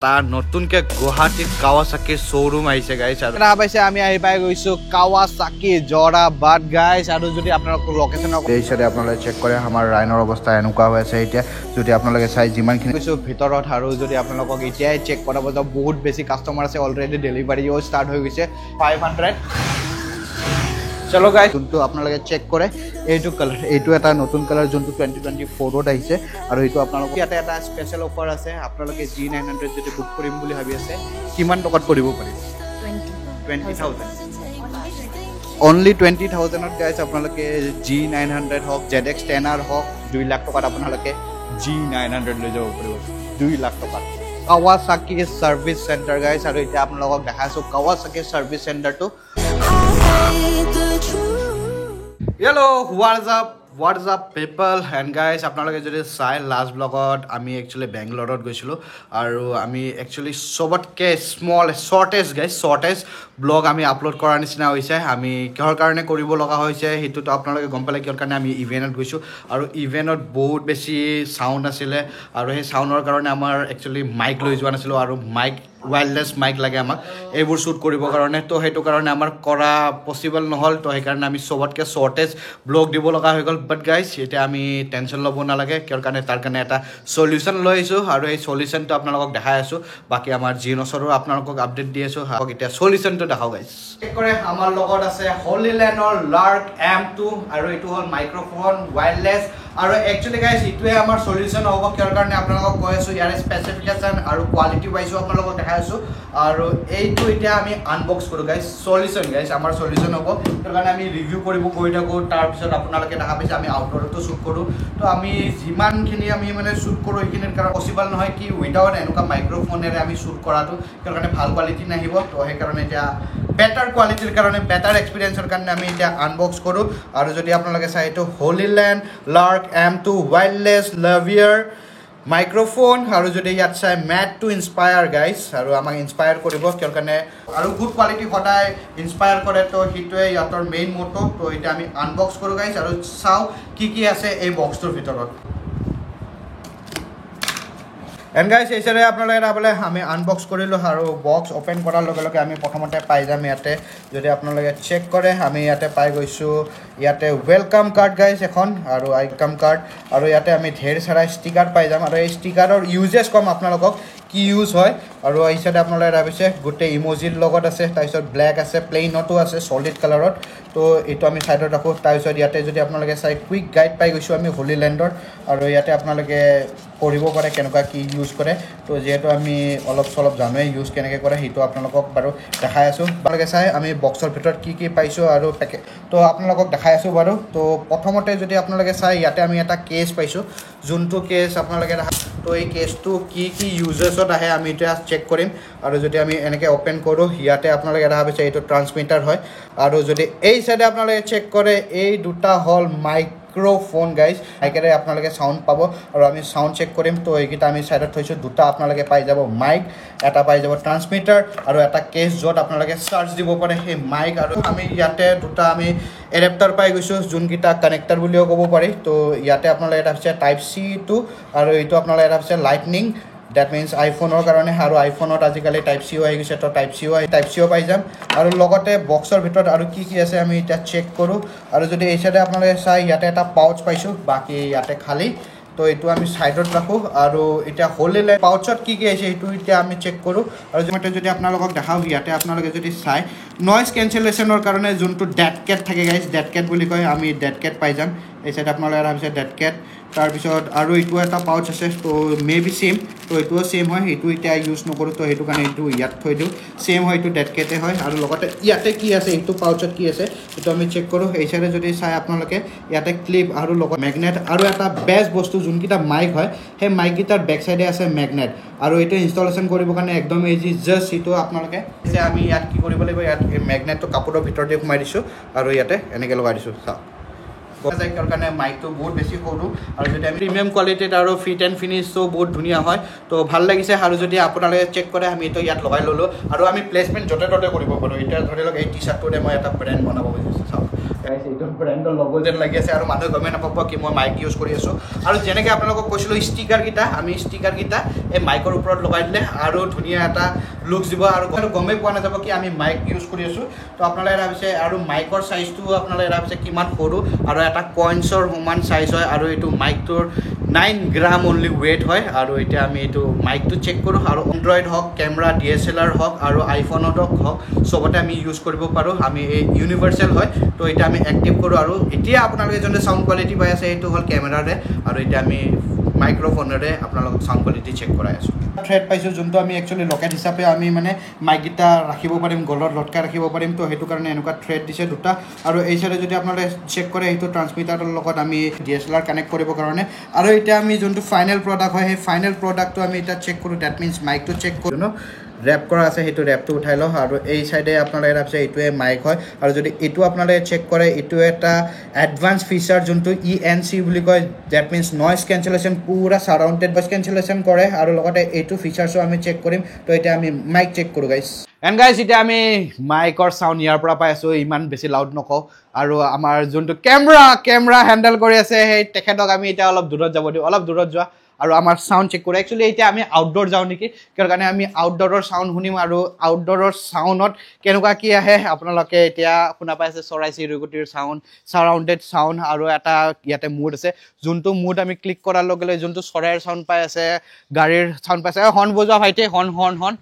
এটা নতুনকে গুৱাহাটীত কাৱাসাকি শ্ব'ৰুম আহিছে গাইছ আৰু এটা পাইছে আমি আহি পাই গৈছো কাৱাসাকি জৰাবাদ গাইছ আৰু যদি আপোনালোক লোকেশনৰ এই সাইডে আপোনালোকে চেক কৰে আমাৰ ৰাইনৰ অৱস্থা এনেকুৱা হৈ আছে এতিয়া যদি আপোনালোকে চাই যিমানখিনি গৈছো ভিতৰত আৰু যদি আপোনালোকক এতিয়াই চেক কৰাব যাও বহুত বেছি কাস্টমাৰ আছে অলৰেডি ডেলিভাৰীও ষ্টাৰ্ট হৈ গৈছে 500 চলো গাইস যোনটো আপোনালোকে চেক কৰে এইটো কালাৰ এইটো এটা নতুন কালাৰ যোনটো 2024 ত আহিছে আৰু এইটো আপোনালোকে ইয়াতে এটা স্পেশাল অফাৰ আছে আপোনালোকে G900 যদি বুক কৰিম বুলি ভাবি আছে কিমান টকাত কৰিব পাৰিব 20000 only 20000 ত গাইস আপোনালোকে G900 হক ZX10R হক 2 লাখ টকাত আপোনালোকে G900 লৈ যাব পাৰিব 2 লাখ টকা কাৱাসাকি সাৰ্ভিস সেন্টাৰ গাইস আৰু এতিয়া আপোনালোকক দেখাইছো কাৱাসাকি service সেন্টাৰটো Hello, what's up people and guys আপোনালোকে যদি চাই লাষ্ট ব্লগত আমি একচুয়ালি বেংগলোৰত গৈছিলো আৰু আমি একচুয়ালি সবতকে স্মল শৰ্টেজ ব্লগ আমি আপলোড কৰাৰ নিচিনা হৈছে আমি কিহৰ কাৰণে কৰিব লগা হৈছে হেতুটো আপোনালোকে গম পালে কিহৰ কাৰণে আমি ইভেন্টত গৈছো আৰু ইভেন্টত বহুত বেছি সাউন্ড আছিল আৰু সেই সাউন্ডৰ কাৰণে আমাৰ একচুয়ালি মাইক লৈ যোৱা নাছিল আৰু মাইক ওয়্যাৰলেস মাইক লাগে আমাক এইবোৰ শুট কৰিবৰ কাৰণে তো হেতু কাৰণে আমাৰ কৰা পসিবল নহল তো সেই কাৰণে আমি সবতকে শৰ্টেজ ব্লগ দিব লগা হৈ গল বাট গাইস এটা আমি টেনশন লব না লাগে কিহৰ কাৰণে তাৰ কাৰণে এটা সলিউশন লৈ আইছো আৰু এই সলিউশনটো আপোনালোকক দেখাই আছো বাকি আমাৰ জিনছৰো আপোনালোকক আপডেট দি আছো হাক এটা সলিউশনটো দেখাও গাইস চেক কৰে আমাৰ লগত আছে হলিল্যান্ডৰ লাৰ্ক M2 আৰু এটো হল মাইক্ৰোফোন ওয়্যাৰলেস আৰু একচুয়ালি গাইস ইটোৱে আমাৰ সলিউশন হ'ব কিহৰ কাৰণে আপোনালোকক কৈ আছো ইয়াৰ স্পেসিফিকেশন আৰু কোৱালিটি ওয়াইজও আপোনালোকক দেখাই আছো আৰু এইটো এতিয়া আমি আনবক্স কৰো গাইস সলিউশন গাইস আমাৰ সলিউশন হ'ব তাৰ কাৰণে আমি ৰিভিউ কৰিব গৈ থাকো তাৰ পিছত আপোনালোকে দেখা পাইছে আমি আউটডোৰতো শুট কৰো তো আমি যিমানখিনি আমি মানে শুট কৰো এইখিনিৰ কাৰণ পসিবল নহয় কি উইদাউট এনেকুৱা মাইক্ৰোফোনেৰে আমি শুট কৰাটো কিহৰ কাৰণে ভাল কোৱালিটি নাহিব তো সেই কাৰণে এতিয়া বেটাৰ কোৱালিটিৰ কাৰণে বেটাৰ এক্সপেৰিয়েন্সৰ কাৰণে আমি এতিয়া আনবক্স কৰো আৰু যদি আপোনালোকে চাই এইটো হলিল্যান্ড লাৰ্ক M2 ওয়্যাৰলেস লাভিয়াৰ মাইক্ৰোফোন আৰু যদি ইয়াত চাই ম্যাট টু ইনস্পায়াৰ গাইস আৰু আমাক ইনস্পায়াৰ কৰিব কিহৰ কাৰণে আৰু গুড কোৱালিটি সদায় ইনস্পায়াৰ কৰে তো হিটোৱে ইয়াতৰ মেইন মোটো তো এটা আমি আনবক্স কৰো গাইস আৰু চাও কি আছে এই বক্সটোৰ ভিতৰত And guys এইসৰে আপোনালোকে ৰাবলে আমি আনবক্স কৰিলো আৰু বক্স ওপেন কৰাৰ লগে লগে আমি প্ৰথমতে পাই যাম ইয়াতে যদি আপোনালোকে চেক কৰে আমি ইয়াতে পাই গৈছো ইয়াতে ওয়েলকাম কাৰ্ড গাইস এখন আৰু আইকাম কাৰ্ড আৰু ইয়াতে আমি ঢেৰ সাৰা ষ্টিকাৰ পাই যাম আৰু এই ষ্টিকাৰৰ ইউজেস কম আপোনালোকক কি ইউজ হয় আৰু এই সাইডে আপোনালোকে ৰাবিছে গুটে ইমোজিৰ লগত আছে তাৰপিছত ব্ল্যাক আছে প্লেইনটো আছে সলিড কালাৰত তো এটো আমি সাইডত ৰাখো তাৰপিছত ইয়াতে যদি আপোনালোকে চাই কুইক গাইড পাই গৈছো আমি হলিল্যান্ডৰ আৰু ইয়াতে আপোনালোকে পঢ়িব পাৰে কেনেকুৱা কি ইউজ কৰে তো যেটো আমি অলপ সলপ জানোই ইউজ কেনেকৈ কৰে হিটো আপোনালোকক বাৰু দেখাই আছো আপোনালোকে চাই আমি বক্সৰ ভিতৰত কি পাইছো আৰু তো আপোনালোকক দেখাই আছো বাৰু তো প্ৰথমতে যদি আপোনালোকে চাই ইয়াতে আমি এটা কেস পাইছো যোনটো কেস আপোনালোকে তো এই কেসটো কি ইউজেছত আহে আমি এটা চেক কৰিম আৰু যদি আমি এনেকৈ ওপেন কৰো ইয়াতে আপোনালোকে দেখা পাইছে এইটো ট্ৰান্সমিটাৰ হয় আৰু যদি এই সাইডে আপোনালোকে চেক কৰে এই দুটা হল মাইক্ৰোফোন গাইস আইকেৰে আপোনালোকে সাউন্ড পাব আৰু আমি সাউন্ড চেক কৰিম তো এইকিটা আমি সাইডত থৈছো দুটা আপোনালোকে পাই যাব মাইক এটা পাই যাব ট্ৰান্সমিটাৰ আৰু এটা কেস যত আপোনালোকে চাৰ্জ দিব পাৰে সেই মাইক আৰু আমি ইয়াতে দুটা আমি এডাপ্টাৰ পাই গৈছো যোনকিটা কানেক্টৰ বুলিও ক'ব পাৰি তো ইয়াতে আপোনালোকে এটা আছে টাইপ সি টু আৰু এইটো আপোনালোকে এটা আছে lightning That means iPhone karone aru iPhone azikali type C hoye gise to type C o pai jam aru logote boxer bhitor aru ki ase ami eta check koru aru jodi ei side apnalage sai yate eta pouch paisu baki yate khali তো এটো আমি সাইডত রাখো আৰু এটা Hollyland পাউচত কি আছে এটো এটা আমি চেক কৰো আৰু যেমতে যদি আপোনালোকক দেখাও ইয়াতে আপোনালোকে যদি চাই নয়েজ ক্যান্সেলেশনৰ কাৰণে যোনটো ডেড ক্যাট থাকে গাইস ডেড ক্যাট বুলি কয় আমি ডেড ক্যাট পাই যাম এই সাইড আপোনালোকে ভাবিছে ডেড ক্যাট তাৰ পিছত আৰু এটো এটা পাউচ আছে তো মেবি সেম তো এটো সেম হয় এটো এটা ইউজ নকৰো তো হেতু কাৰণে এটো ইয়াত থৈ দিও সেম হয় এটো ডেড ক্যাটে হয় আৰু লগতে ইয়াতে কি আছে এটো পাউচত কি আছে এটো আমি চেক কৰো এই সাইডে যদি চাই আপোনালোকে ইয়াতে ক্লিপ আৰু লগত ম্যাগনেট আৰু এটা বেস্ট বস্তু যোনকিটা মাইক হয় হে মাইক গিটাৰ বেক সাইডে আছে ম্যাগনেট আৰু এটা ইনষ্টলেশন কৰিব কাৰণে একদম ইজি জাস্ট ইটো আপোনালোকে যে আমি ইয়াত কি কৰিব লাগিব ইয়াত ম্যাগনেটটো কাপোৰৰ ভিতৰত দি ঘুমাই দিছো আৰু ইয়াতে এনেকৈ লগাই দিছো চাও কোজাইকৰ কাৰণে মাইকটো বহুত বেছি সৰু আৰু যদি আমি প্ৰিমিয়াম কোৱালিটিৰ আৰু ফিট এণ্ড ফিনিশ তো বহুত ধুনীয়া হয় তো ভাল লাগিছে আৰু যদি আপোনালোকে চেক কৰে আমি তো ইয়াত লগাই ললো আৰু আমি প্লেসমেন্ট জতে ততে কৰিব পাৰো এটা ধৰি লওক এই টি-শাৰ্টটোৰে মই এটা ব্ৰ্যান্ড বনাব বিচাৰিছো চাওক গাইছ এইটো ব্ৰেণ্ডৰ লোগো যেন লাগি আছে আৰু মানুহে গমে নাপাব কি মই মাইক ইউজ কৰি আছোঁ আৰু যেনেকৈ আপোনালোকক কৈছিলোঁ ষ্টিকাৰকেইটা আমি ষ্টিকাৰকেইটা এই মাইকৰ ওপৰত লগাই দিলে আৰু ধুনীয়া এটা লুকছ দিব আৰু গমেই পোৱা নাযাব কি আমি মাইক ইউজ কৰি আছোঁ তো আপোনালোকে ভাবিছে আৰু মাইকৰ চাইজটো আপোনালোকে ভাবিছে কিমান সৰু আৰু এটা কইনছৰ সমান চাইজ হয় আৰু এইটো মাইকটোৰ 9 গ্ৰাম অনলি ৱেইট হয় আৰু এতিয়া আমি এইটো মাইকটো চেক কৰোঁ আৰু এণ্ড্ৰইড হওক কেমেৰা DSLR হওক আৰু আইফোনত হওক চবতে আমি ইউজ কৰিব পাৰোঁ আমি এই ইউনিভাৰ্চেল হয় তো এতিয়া আমি এক্টিভ কৰোঁ আৰু এতিয়া আপোনালোকে যোনটো চাউণ্ড কোৱালিটি পাই আছে এইটো হ'ল কেমেৰাৰে আৰু এতিয়া আমি মাইক্ৰফোনেৰে আপোনালোকক চাউণ্ড কোৱালিটি চেক কৰাই আছোঁ থ্ৰেড পাইছোঁ যোনটো আমি একচুৱেলি লকেট হিচাপে আমি মানে মাইককেইটা ৰাখিব পাৰিম গলত লটকাই ৰাখিব পাৰিম তো সেইটো কাৰণে এনেকুৱা থ্ৰেড দিছে দুটা আৰু এই চাইডে যদি আপোনালোকে চেক কৰে সেইটো ট্ৰান্সমিটাৰৰ লগত আমি DSLR কানেক্ট কৰিবৰ কাৰণে আৰু এতিয়া আমি যোনটো ফাইনেল প্ৰডাক্ট হয় সেই ফাইনেল প্ৰডাক্টটো আমি এতিয়া চেক কৰোঁ ডেট মিনছ মাইকটো চেক কৰোঁ ন ৰেপ কৰা আছে সেইটো ৰেপটো উঠাই লওঁ আৰু এই চাইডে আপোনালোকে ভাবিছে এইটোৱে মাইক হয় আৰু যদি এইটো আপোনালোকে চেক কৰে এইটো এটা এডভান্স ফিচাৰ যোনটো ENC বুলি কয় ডেট মিনছ নইজ কেঞ্চেলেশ্যন পুৰা ছাৰাউণ্ডেড ভইচ কেঞ্চেলেশ্যন কৰে আৰু লগতে এইটো ফিচাৰ্ছো আমি চেক কৰিম তো এতিয়া আমি মাইক চেক কৰোঁ গাইছ এণ্ড গাইছ এতিয়া আমি মাইকৰ চাউণ্ড ইয়াৰ পৰা পাই আছোঁ ইমান বেছি লাউড নকওঁ আৰু আমাৰ যোনটো কেমেৰা হেণ্ডেল কৰি আছে সেই তেখেতক আমি এতিয়া অলপ দূৰত যাব দিওঁ অলপ দূৰত যোৱা আৰু আমাৰ চাউণ্ড চেক কৰোঁ একচুৱেলি এতিয়া আমি আউটডোৰ যাওঁ নেকি কিয় কাৰণে আমি আউটডোৰৰ চাউণ্ড শুনিম আৰু আউটডোৰৰ চাউণ্ডত কেনেকুৱা কি আহে আপোনালোকে এতিয়া শুনা পাই আছে চৰাই চিৰিকটিৰ চাউণ্ড ছাৰাউণ্ডেড চাউণ্ড আৰু এটা ইয়াতে মুড আছে যোনটো মুড আমি ক্লিক কৰাৰ লগে লগে যোনটো চৰাইৰ চাউণ্ড পাই আছে গাড়ীৰ চাউণ্ড পাই আছে হৰ্ণ বজোৱা ভাইটি হৰ্ণ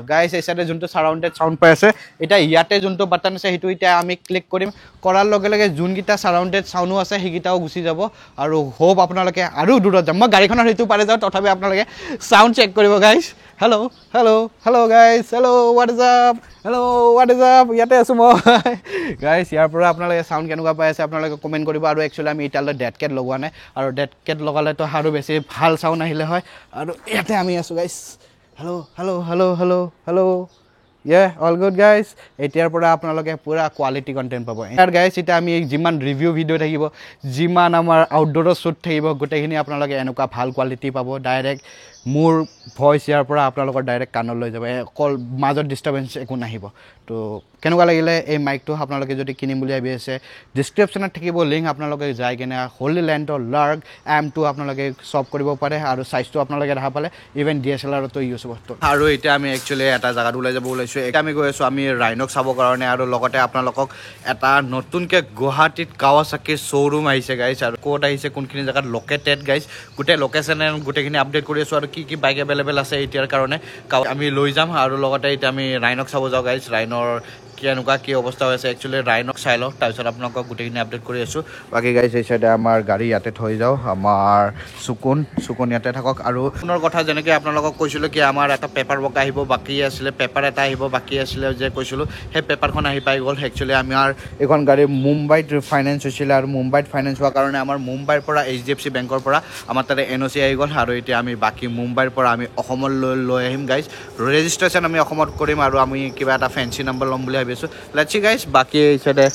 গাইছ এই চাইডে যোনটো ছাৰাউণ্ডেড চাউণ্ড পাই আছে এতিয়া ইয়াতে যোনটো বাটন আছে সেইটো এতিয়া আমি ক্লিক কৰিম কৰাৰ লগে লগে যোনকেইটা ছাৰাউণ্ডেড চাউণ্ডো আছে সেইকেইটাও গুচি যাব আৰু হোপ আপোনালোকে আৰু দূৰত যাম মই গাড়ীখনৰ সেইটো পাৰে যাওঁ তথাপি আপোনালোকে চাউণ্ড চেক কৰিব গাইছ হেল্ল' গাইছ হোৱাট ইজ আপ ইয়াতে আছোঁ মই গাইছ ইয়াৰ পৰা আপোনালোকে চাউণ্ড কেনেকুৱা পাই আছে আপোনালোকে কমেণ্ট কৰিব আৰু একচুৱেলি আমি এতিয়ালৈ ডেড কেট লগোৱা নাই আৰু ডেড কেট লগালেতো আৰু বেছি ভাল চাউণ্ড আহিলে হয় আৰু ইয়াতে আমি আছোঁ গাইছ হেল্ল' অল গুড গাইজ এতিয়াৰ পৰা আপোনালোকে পুৰা কোৱালিটি কণ্টেণ্ট পাব ইয়াৰ গাইজ এতিয়া আমি যিমান ৰিভিউ ভিডিঅ' থাকিব যিমান আমাৰ আউটডোৰৰ শ্বুট থাকিব গোটেইখিনি আপোনালোকে এনেকুৱা ভাল কোৱালিটি পাব ডাইৰেক্ট মোৰ ভইচ ইয়াৰ পৰা আপোনালোকৰ ডাইৰেক্ট কাণত লৈ যাব অকল মাজত ডিষ্টাৰ্বেঞ্চ একো নাহিব তো কেনেকুৱা লাগিলে এই মাইকটো আপোনালোকে যদি কিনিম বুলি ভাবি আছে ডিছক্ৰিপশ্যনত থাকিব লিংক আপোনালোকে যাই কিনে হোলি লেণ্ডৰ লাৰ্গ M2 আপোনালোকে চব কৰিব পাৰে আৰু চাইজটো আপোনালোকে দেখা পালে ইভেন DSLRতো ইউজ হ'ব আৰু এতিয়া আমি একচুৱেলি এটা জেগাত ওলাই যাব ওলাইছোঁ এতিয়া আমি গৈ আছোঁ আমি ৰাইনক চাবৰ কাৰণে আৰু লগতে আপোনালোকক এটা নতুনকৈ গুৱাহাটীত কাৱাছাকিৰ শ্ব'ৰুম আহিছে গাইছ আৰু ক'ত আহিছে কোনখিনি জেগাত লোকেটেড গাইছ গোটেই লোকেশ্যনে গোটেইখিনি আপডেট কৰি আছোঁ আৰু কি বাইক এভেইলেবল আছে এতিয়াৰ কাৰণে আমি লৈ যাম আৰু লগতে এতিয়া আমি ৰাইনক চাব যাওঁ গাইছ ৰাইনৰ কেনেকুৱা কি অৱস্থা হৈ আছে একচুৱেলি ৰাইনক চাই লওঁ তাৰপিছত আপোনালোকক গোটেইখিনি আপডেট কৰি আছোঁ বাকী গাইছ এই চাইডে আমাৰ গাড়ী ইয়াতে থৈ যাওঁ আমাৰ চুকুন ইয়াতে থাকক আৰু পুনৰ কথা যেনেকৈ আপোনালোকক কৈছিলোঁ কি আমাৰ এটা পেপাৰ ৱৰ্ক আহিব বাকী আছিলে পেপাৰ এটা আহিব বাকী আছিলে যে কৈছিলোঁ সেই পেপাৰখন আহি পাই গ'ল একচুৱেলি আমাৰ এইখন গাড়ী মুম্বাইত ফাইনেন্স হৈছিলে আৰু মুম্বাইত ফাইনেন্স হোৱাৰ কাৰণে আমাৰ মুম্বাইৰ পৰা HDFC বেংকৰ পৰা আমাৰ তাতে NOC আহি গ'ল আৰু এতিয়া আমি বাকী মুম্বাইৰ পৰা আমি অসমলৈ লৈ আহিম গাইছ ৰেজিষ্ট্ৰেশ্যন আমি অসমত কৰিম আৰু আমি কিবা এটা ফেঞ্চি নাম্বাৰ ল'ম বুলি ভাবিছোঁ লেটছ সি গাইছ বাকী এইচাইডে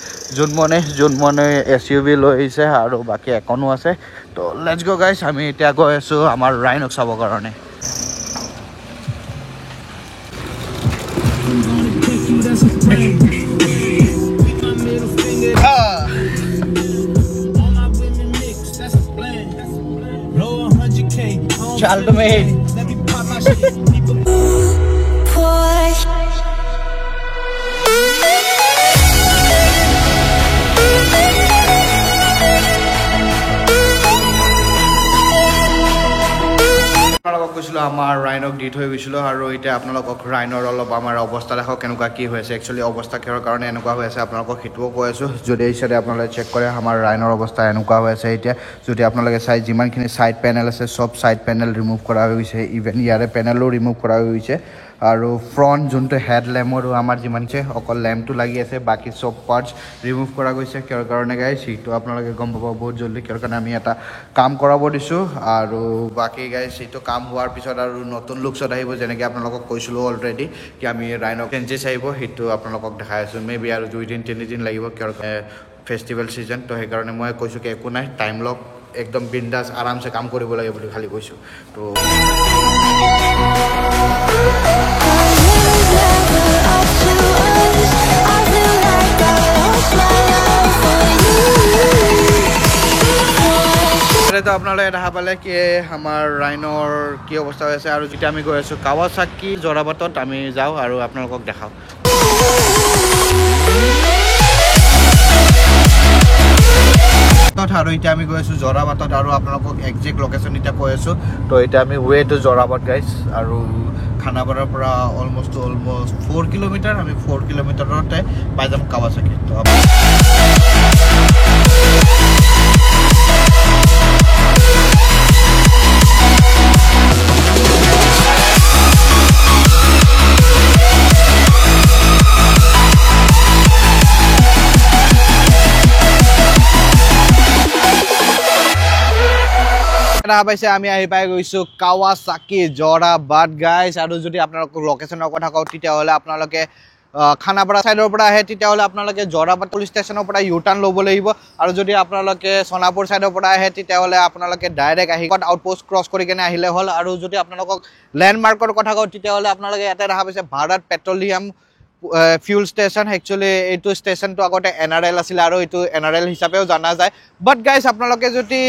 যোনমনে SUV লৈ আহিছে আৰু বাকী এখনো আছে তো লেটছ গ' গাইছ আমি এতিয়া গৈ আছোঁ আমাৰ ৰাইনক চাবৰ কাৰণে চালটো মেইন আপোনালোকক কৈছিলোঁ আমাৰ ৰাইনক দি থৈ গৈছিলোঁ আৰু এতিয়া আপোনালোকক ৰাইনৰ অলপ আমাৰ অৱস্থা দেখক কেনেকুৱা কি হৈ আছে একচুৱেলি অৱস্থা কিহৰ কাৰণে এনেকুৱা হৈ আছে আপোনালোকক সেইটোও কৈ আছোঁ যদি এই চাইডে আপোনালোকে চেক কৰে আমাৰ ৰাইনৰ অৱস্থা এনেকুৱা হৈ আছে এতিয়া যদি আপোনালোকে চাই যিমানখিনি ছাইড পেনেল আছে চব ছাইড পেনেল ৰিমুভ কৰা হৈ গৈছে ইভেন ইয়াৰে পেনেলো ৰিমুভ কৰা হৈ গৈছে আৰু ফ্ৰণ্ট যোনটো হেড লেম্পৰো আমাৰ যিমান আছে অকল লেম্পটো লাগি আছে বাকী চব পাৰ্টছ ৰিমুভ কৰা গৈছে কিহৰ কাৰণে গাইছ সেইটো আপোনালোকে গম পাব বহুত জলদি কিহৰ কাৰণে আমি এটা কাম কৰাব দিছোঁ আৰু বাকী গাইছ সেইটো কাম হোৱাৰ পিছত আৰু নতুন লুকছত আহিব যেনেকৈ আপোনালোকক কৈছিলোঁ অলৰেডি কি আমি ৰাইনক চেঞ্জেছ আহিব সেইটো আপোনালোকক দেখাই আছোঁ মেবি আৰু 2 দিন 3 দিন লাগিব কিহৰ ফেষ্টিভেল ছিজন তো সেইকাৰণে মই কৈছোঁ কি একো নাই টাইম লওক একদম বিন্দাছ আৰামছে কাম কৰিব লাগে বুলি খালি কৈছোঁ তো I feel like I lost my love. তো আপোনালোকে দেখা পালে কি আমাৰ ৰাইনৰ কি অৱস্থা হৈ আছে আৰু যেতিয়া আমি গৈ আছোঁ কাৱাচাকি জৰাবাটত আমি যাওঁ আৰু আপোনালোকক দেখাওঁ আৰু এতিয়া আমি গৈ আছোঁ জৰাবাটত আৰু আপোনালোকক একজেক্ট লোকেশ্যন এতিয়া কৈ আছোঁ তো এতিয়া আমি ৱে টু জৰাবাট গাইজ আৰু খানাপাৰাৰ পৰা অলমষ্ট 4 কিলোমিটাৰ আমি 4 কিলোমিটাৰতে পাই যাম কাৱাচাকি তো পাইছে আমি আহি পাই গৈছোঁ কাৱাচাকি জৰাবাট গাইজ আৰু যদি আপোনালোকক লোকেশ্যনৰ কথা কওঁ তেতিয়াহ'লে আপোনালোকে খানাপাৰা ছাইডৰ পৰা আহে তেতিয়াহ'লে আপোনালোকে জৰাবাট পুলিচ ষ্টেচনৰ পৰা ইউ টাৰ্ণ ল'ব লাগিব আৰু যদি আপোনালোকে সোণাপুৰ ছাইডৰ পৰা আহে তেতিয়াহ'লে আপোনালোকে ডাইৰেক্ট আহি আউটপোষ্ট ক্ৰছ কৰি কেনে আহিলে হ'ল আৰু যদি আপোনালোকক লেণ্ডমাৰ্কৰ কথা কওঁ তেতিয়াহ'লে আপোনালোকে ইয়াতে দেখা পাইছে Bharat petroleum fuel station actually এইটো ষ্টেচনটো আগতে NRL আছিলে আৰু এইটো NRL হিচাপেও জনা যায় বাট গাইজ আপোনালোকে যদি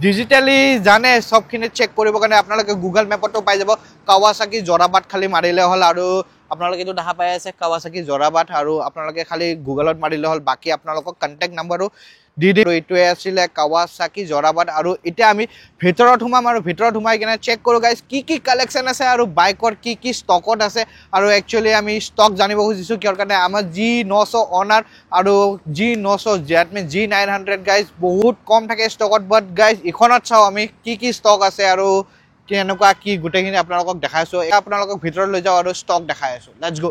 ডিজিটেলি জানে চবখিনি চেক কৰিবৰ কাৰণে আপোনালোকে গুগল মেপতো পাই যাব কাৱাচাকি জৰাবাট খালি মাৰিলে হ'ল আৰু আপোনালোকে এইটো দেখা পাই আছে কাৱাচাকি জৰাবাট আৰু আপোনালোকে খালি গুগলত মাৰিলে হ'ল বাকী আপোনালোকক কণ্টেক্ট নাম্বাৰো দি এইটোৱে আছিলে কাৱাচাকি জৰাবাট আৰু এতিয়া আমি ভিতৰত সোমাম আৰু ভিতৰত সোমাই কিনে চেক কৰোঁ গাইজ কি কালেকশ্যন আছে আৰু বাইকৰ কি ষ্টকত আছে আৰু একচুৱেলি আমি ষ্টক জানিব খুজিছোঁ কিহৰ কাৰণে আমাৰ G900 অনাৰ আৰু G900 G900 গাইজ বহুত কম থাকে ষ্টকত বাট গাইজ ইখনত চাওঁ আমি কি ষ্টক আছে আৰু কেনেকুৱা কি গোটেইখিনি আপোনালোকক দেখাইছোঁ আপোনালোকক ভিতৰত লৈ যাওঁ আৰু ষ্টক দেখাই আছোঁ লেটছ গো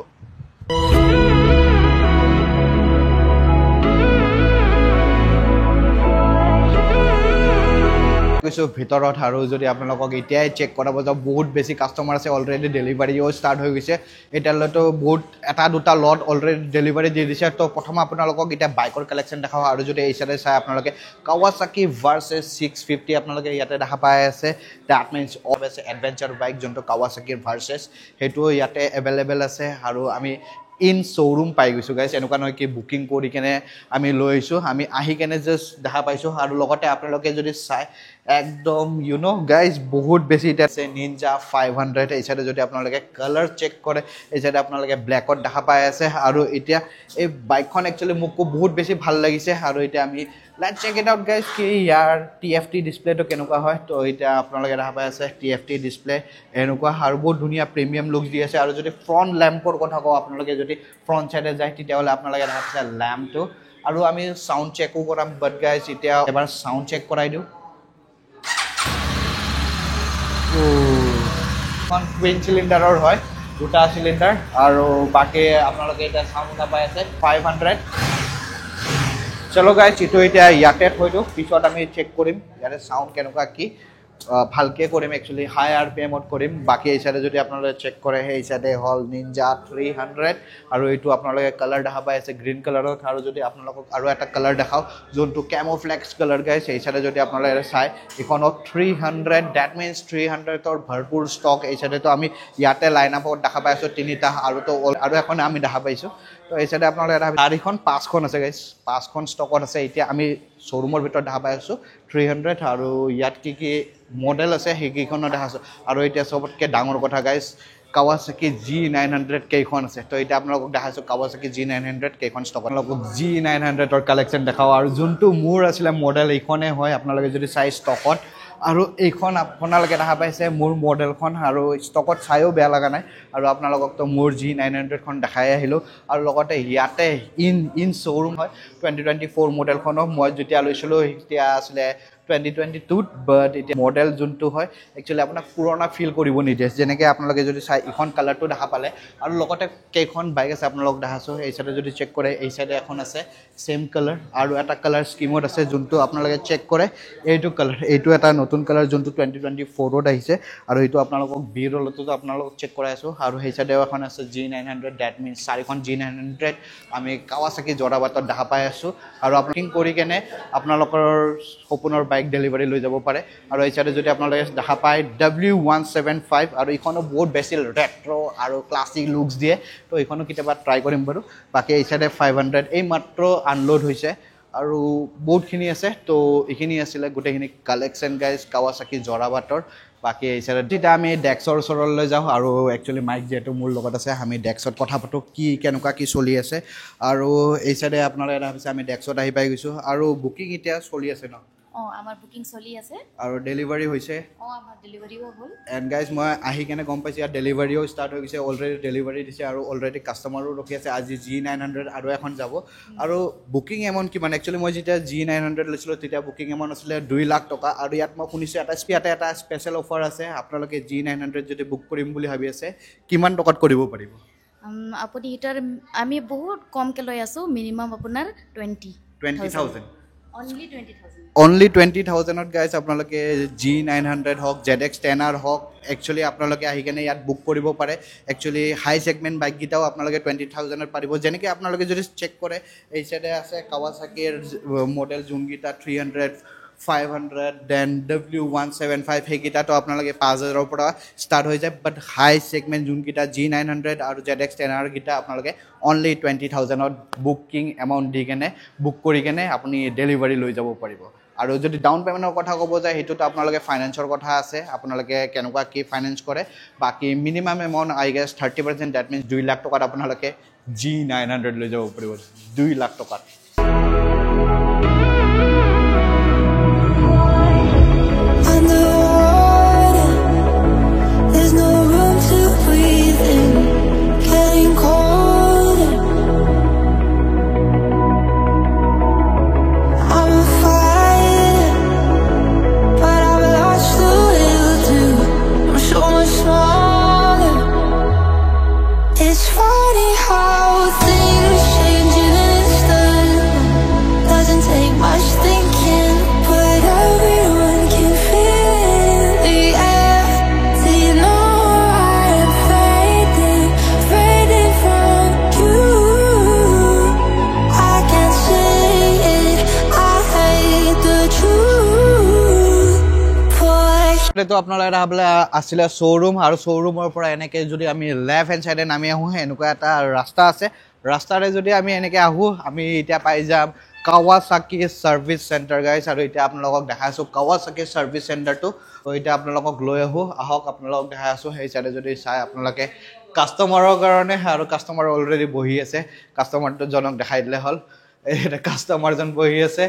ভিতৰত আৰু যদি আপোনালোকক এতিয়াই চেক কৰাব যাওঁ বহুত বেছি কাষ্টমাৰ আছে অলৰেডি ডেলিভাৰীও ষ্টাৰ্ট হৈ গৈছে এতিয়ালৈতো বহুত এটা দুটা লট অলৰেডি ডেলিভাৰী দি দিছে তো প্ৰথম আপোনালোকক এতিয়া বাইকৰ কালেকশ্যন দেখাওঁ আৰু যদি এই চাইডে চাই আপোনালোকে কাৱাচাকি ভাৰ্চেছ 650 আপোনালোকে ইয়াতে দেখা পাই আছে দ্যাট মিনছ অফ আছে এডভেঞ্চাৰ বাইক যোনটো কাৱাচাকিৰ ভাৰ্চেছ সেইটো ইয়াতে এভেইলেবল আছে আৰু আমি ইন শ্ব'ৰুম পাই গৈছোঁ গাইজ এনেকুৱা নহয় কি বুকিং কৰি কেনে আমি লৈ আহিছোঁ আমি আহি কেনে জাষ্ট দেখা পাইছোঁ আৰু লগতে আপোনালোকে যদি চাই একদম গাইজ বহুত বেছি এতিয়া আছে নিনজা 500 এই চাইডে যদি আপোনালোকে কালাৰ চেক কৰে এই চাইডে আপোনালোকে ব্লেকত দেখা পাই আছে আৰু এতিয়া এই বাইকখন একচুৱেলি মোকো বহুত বেছি ভাল লাগিছে আৰু এতিয়া আমি let's check it out guys কি ইয়াৰ TFT ডিছপ্লেটো কেনেকুৱা হয় তো এতিয়া আপোনালোকে দেখা পাই আছে TFT ডিছপ্লে এনেকুৱা আৰু বহুত ধুনীয়া প্ৰিমিয়াম লুকছ দি আছে আৰু যদি ফ্ৰণ্ট লেম্পৰ কথা কওঁ আপোনালোকে যদি ফ্ৰণ্ট চাইডে যায় তেতিয়াহ'লে আপোনালোকে দেখা পাইছে লেম্পটো আৰু আমি চাউণ্ড চেকো কৰাম বাট গাইজ এতিয়া এবাৰ চাউণ্ড চেক কৰাই দিওঁ এখন টুইন চিলিণ্ডাৰৰ হয় দুটা চিলিণ্ডাৰ আৰু বাকী আপোনালোকে এতিয়া চাউণ্ড শুনা পাই আছে 500 চলো গাইজ এইটো এতিয়া ইয়াতে থৈ দিওঁ পিছত আমি চেক কৰিম ইয়াতে চাউণ্ড কেনেকুৱা কি ভালকৈ কৰিম একচুৱেলি হাই RPMত কৰিম বাকী এই চাইডে যদি আপোনালোকে চেক কৰে সেই চাইডে হ'ল নিনজা 300 আৰু এইটো আপোনালোকে কালাৰ দেখা পাই আছে গ্ৰীণ কালাৰত আৰু যদি আপোনালোকক আৰু এটা কালাৰ দেখাওঁ যোনটো কেমোফ্লেক্স কালাৰ গাইজ এই চাইডে যদি আপোনালোকে চাই এইখনত 300 ডেট মিনছ 300ৰ ভৰপূৰ ষ্টক এই চাইডেতো আমি ইয়াতে লাইন আপত দেখা পাই আছোঁ তিনিটা আৰু এখন আমি দেখা পাইছোঁ তো এই চাইডে আপোনালোকে চাৰিখন 5খন আছে গাইজ 5খন ষ্টকত আছে এতিয়া আমি শ্ব'ৰুমৰ ভিতৰত দেখা পাই আছোঁ 300 আৰু ইয়াত কি মডেল আছে সেইকেইখনো দেখা আছোঁ আৰু এতিয়া চবতকৈ ডাঙৰ কথা গাইজ কাৱাচাকি G900 কেইখন আছে তো এতিয়া আপোনালোকক দেখাইছোঁ কাৱাচাকি G900 কেইখন ষ্টকত আপোনালোকক G900ৰ কালেকশ্যন দেখাওঁ আৰু যোনটো মোৰ আছিলে মডেল এইখনেই হয় আপোনালোকে যদি চাই ষ্টকত আৰু এইখন আপোনালোকে দেখা পাইছে মোৰ মডেলখন আৰু ষ্টকত চাইও বেয়া লগা নাই আৰু আপোনালোককতো মোৰ G900খন দেখাই আহিলোঁ আৰু লগতে ইয়াতে ইন শ্ব'ৰুম হয় 2024 মডেলখনো মই যেতিয়া লৈছিলোঁ তেতিয়া আছিলে 2022 বাট এতিয়া মডেল যোনটো হয় একচুৱেলি আপোনাক পুৰণা ফিল কৰিব নিদিয়ে যেনেকৈ আপোনালোকে যদি চাই ইখন কালাৰটো দেখা পালে আৰু লগতে কেইখন বাইক আছে আপোনালোক দেখাইছোঁ এই চাইডে যদি চেক কৰে এই চাইডে এখন আছে ছেম কালাৰ আৰু এটা কালাৰ স্কিমত আছে যোনটো আপোনালোকে চেক কৰে এইটো কালাৰ এইটো এটা নতুন কালাৰ যোনটো 2024ত আহিছে আৰু এইটো আপোনালোকক B-rollতো আপোনালোকক চেক কৰাই আছোঁ আৰু সেই চাইডেও এখন আছে G900 ডেট মিনছ 4খন G900 আমি কাৱাচাকি জৰাবাটত দেখা পাই আছোঁ আৰু আপুনি কৰি কেনে আপোনালোকৰ সপোনৰ বাইক ডেলিভাৰী লৈ যাব পাৰে আৰু এই চাইডে যদি আপোনালোকে দেখা পায় W175 আৰু এইখনো বহুত বেছি ৰেট্ৰ' আৰু ক্লাছিক লুকছ দিয়ে তো এইখনো কেতিয়াবা ট্ৰাই কৰিম বাৰু বাকী এই চাইডে 500 এই মাত্ৰ আনলোড হৈছে আৰু বহুতখিনি আছে তো এইখিনি আছিলে গোটেইখিনি কালেকশ্যন গাইজ কাৱাছাকি জৰাবাটৰ বাকী এই চাইডত তেতিয়া আমি ডেস্কৰ ওচৰলৈ যাওঁ আৰু একচুৱেলি মাইক যিহেতু মোৰ লগত আছে আমি ডেস্কত কথা পাতোঁ কি কেনেকুৱা কি চলি আছে আৰু এই চাইডে আপোনালোকে এটা ভাবিছে আমি ডেস্কত আহি পাই গৈছোঁ আৰু বুকিং এতিয়া চলি আছে ন আমাৰ বুকিং চলি আছে আৰু ডেলিভাৰী হৈছে আমাৰ ডেলিভাৰীও হ'ল এণ্ড গাইজ মই আহি কেনে গম পাইছোঁ ইয়াত ডেলিভাৰীও ষ্টাৰ্ট হৈ গৈছে অলৰেডি ডেলিভাৰী দিছে আৰু অলৰেডি কাষ্টমাৰো ৰখি আছে আজি G900 আৰু এখন যাব আৰু বুকিং এমাউণ্ট কিমান একচুৱেলি মই যেতিয়া G900 লৈছিলোঁ তেতিয়া বুকিং এমাউণ্ট আছিলে 2 লাখ টকা আৰু ইয়াত মই শুনিছোঁ এটা স্পেচিয়েল অফাৰ আছে আপোনালোকে G900 যদি বুক কৰিম বুলি ভাবি আছে কিমান টকাত কৰিব পাৰিব আপুনি হিটাৰ আমি বহুত কমকৈ লৈ আছোঁ মিনিমাম আপোনাৰ 20,000 অনলি 20,000ত গাইজ আপোনালোকে G900 হওক ZX10R হওক একচুৱেলি আপোনালোকে আহি কেনে ইয়াত বুক কৰিব পাৰে একচুৱেলি হাই ছেগমেণ্ট বাইককেইটাও আপোনালোকে 20,000ত পাৰিব যেনেকৈ আপোনালোকে যদি চেক কৰে এই চাইডে আছে কাৱাছাকিৰ মডেল যোনকেইটা 300 500 দেন W175 সেইকেইটাতো আপোনালোকে 5,000ৰ পৰা ষ্টাৰ্ট হৈ যায় বাট হাই ছেগমেণ্ট যোনকেইটা G900 আৰু ZX10R কেইটা আপোনালোকে অনলি 20,000ত বুকিং এমাউণ্ট দি কেনে বুক কৰি কেনে আপুনি ডেলিভাৰী লৈ যাব পাৰিব আৰু যদি ডাউন পে'মেণ্টৰ কথা ক'ব যায় সেইটোতো আপোনালোকে ফাইনেন্সৰ কথা আছে আপোনালোকে কেনেকুৱা কি ফাইনেন্স কৰে বাকী minimum amount I guess 30% that means 2 lakh টকাত আপোনালোকে G900 লৈ যাব পাৰিব 2 লাখ টকাত তো আপোনালোকে এটা আছিলে শ্ব'ৰুম আৰু শ্ব'ৰুমৰ পৰা এনেকৈ যদি আমি লেফ্ট হেণ্ড চাইডে নামি আহোঁ এনেকুৱা এটা ৰাস্তা আছে ৰাস্তাৰে যদি আমি এনেকৈ আহোঁ আমি এতিয়া পাই যাম কাৱাছাকি ছাৰ্ভিচ চেণ্টাৰ গাইজ আৰু এতিয়া আপোনালোকক দেখাই আছোঁ কাৱাছাকি ছাৰ্ভিচ চেণ্টাৰটো তো এতিয়া আপোনালোকক লৈ আহক আপোনালোকক দেখাই আছোঁ সেই চাইডে যদি চাই আপোনালোকে কাষ্টমাৰৰ কাৰণে আৰু কাষ্টমাৰ অলৰেডি বহি আছে কাষ্টমাৰটো জনক দেখাই দিলে হ'ল এতিয়া কাষ্টমাৰজন বহি আছে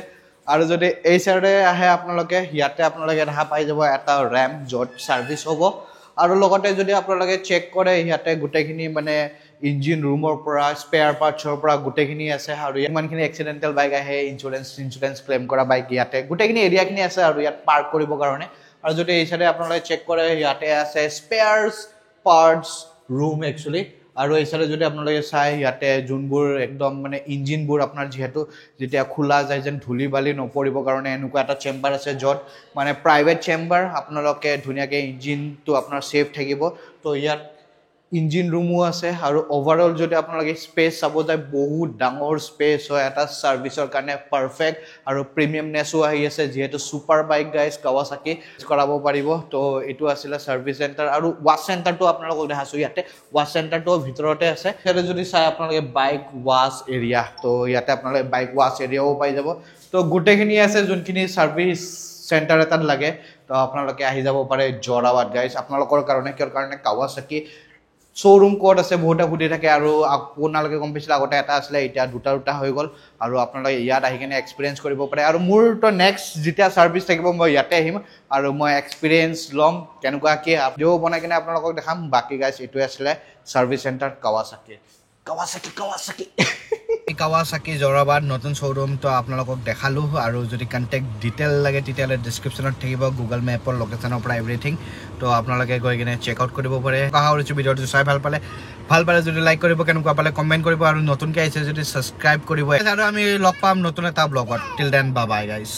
আৰু যদি এই চাইডে আহে আপোনালোকে ইয়াতে আপোনালোকে দেখা পাই যাব এটা ৰেম্প য'ত ছাৰ্ভিচ হ'ব আৰু লগতে যদি আপোনালোকে চেক কৰে ইয়াতে গোটেইখিনি মানে ইঞ্জিন ৰুমৰ পৰা স্পেয়াৰ পাৰ্টছৰ পৰা গোটেইখিনি আছে আৰু ইমানখিনি এক্সিডেণ্টেল বাইক আহে ইঞ্চুৰেঞ্চ ক্লেইম কৰা বাইক ইয়াতে গোটেইখিনি এৰিয়াখিনি আছে আৰু ইয়াত পাৰ্ক কৰিবৰ কাৰণে আৰু যদি এই চাইডে আপোনালোকে চেক কৰে ইয়াতে আছে স্পেয়াৰ্ছ পাৰ্টছ ৰুম একচুৱেলি আৰু এই চাইডে যদি আপোনালোকে চাই ইয়াতে যোনবোৰ একদম মানে ইঞ্জিনবোৰ আপোনাৰ যিহেতু যেতিয়া খোলা যায় যেন ধূলি বালি নপৰিবৰ কাৰণে এনেকুৱা এটা চেম্বাৰ আছে য'ত মানে প্ৰাইভেট চেম্বাৰ আপোনালোকে ধুনীয়াকৈ ইঞ্জিনটো আপোনাৰ ছেফ থাকিব তো ইয়াত ইঞ্জিন ৰুমো আছে আৰু অভাৰঅল যদি আপোনালোকে স্পেচ চাব যায় বহুত ডাঙৰ স্পেচ হয় এটা ছাৰ্ভিচৰ কাৰণে পাৰফেক্ট আৰু প্ৰিমিয়ামনেছো আহি আছে যিহেতু ছুপাৰ বাইক গাইজ কাৱাছাকি কৰাব পাৰিব তো এইটো আছিলে ছাৰ্ভিচ চেণ্টাৰ আৰু ৱাছ চেণ্টাৰটো আপোনালোকক দেখাইছোঁ ইয়াতে ৱাছ চেণ্টাৰটো ভিতৰতে আছে ইয়াতে যদি চাই আপোনালোকে বাইক ৱাছ এৰিয়া তো ইয়াতে আপোনালোকে বাইক ৱাছ এৰিয়াও পাই যাব তো গোটেইখিনি আছে যোনখিনি ছাৰ্ভিচ চেণ্টাৰ এটাত লাগে তো আপোনালোকে আহি যাব পাৰে জৰাবাট গাইজ আপোনালোকৰ কাৰণে কিয় কাৰণে কাৱাছাকি শ্ব'ৰুম ক'ত আছে বহুতে সুধি থাকে আৰু আপোনালোকে গম পাইছিলে আগতে এটা আছিলে এতিয়া দুটা হৈ গ'ল আৰু আপোনালোকে ইয়াত আহি কিনে এক্সপিৰিয়েঞ্চ কৰিব পাৰে আৰু মোৰতো নেক্সট যেতিয়া ছাৰ্ভিচ থাকিব মই ইয়াতে আহিম আৰু মই এক্সপিৰিয়েঞ্চ ল'ম কেনেকুৱা কি ভিডিঅ' বনাই কিনে আপোনালোকক দেখাম বাকী গাইজ এইটোৱে আছিলে ছাৰ্ভিচ চেণ্টাৰ কাৱাছাকি কাৱাছাকি জৰাবাট নতুন শ্ব'ৰুম তো আপোনালোকক দেখালোঁ আৰু যদি কণ্টেক্ট ডিটেইল লাগে তেতিয়াহ'লে ডিছক্ৰিপশ্যনত থাকিব গুগল মেপৰ লোকেশ্যনৰ পৰা এভৰিথিং তো আপোনালোকে গৈ কিনে চেক আউট কৰিব পাৰে আশা কৰিছোঁ ভিডিঅ'টো চাই ভাল পালে যদি লাইক কৰিব কেনেকুৱা পালে কমেণ্ট কৰিব আৰু নতুনকৈ আহিছে যদি ছাবস্ক্ৰাইব কৰিব আৰু আমি লগ পাম নতুন এটা ব্লগত till then bye bye guys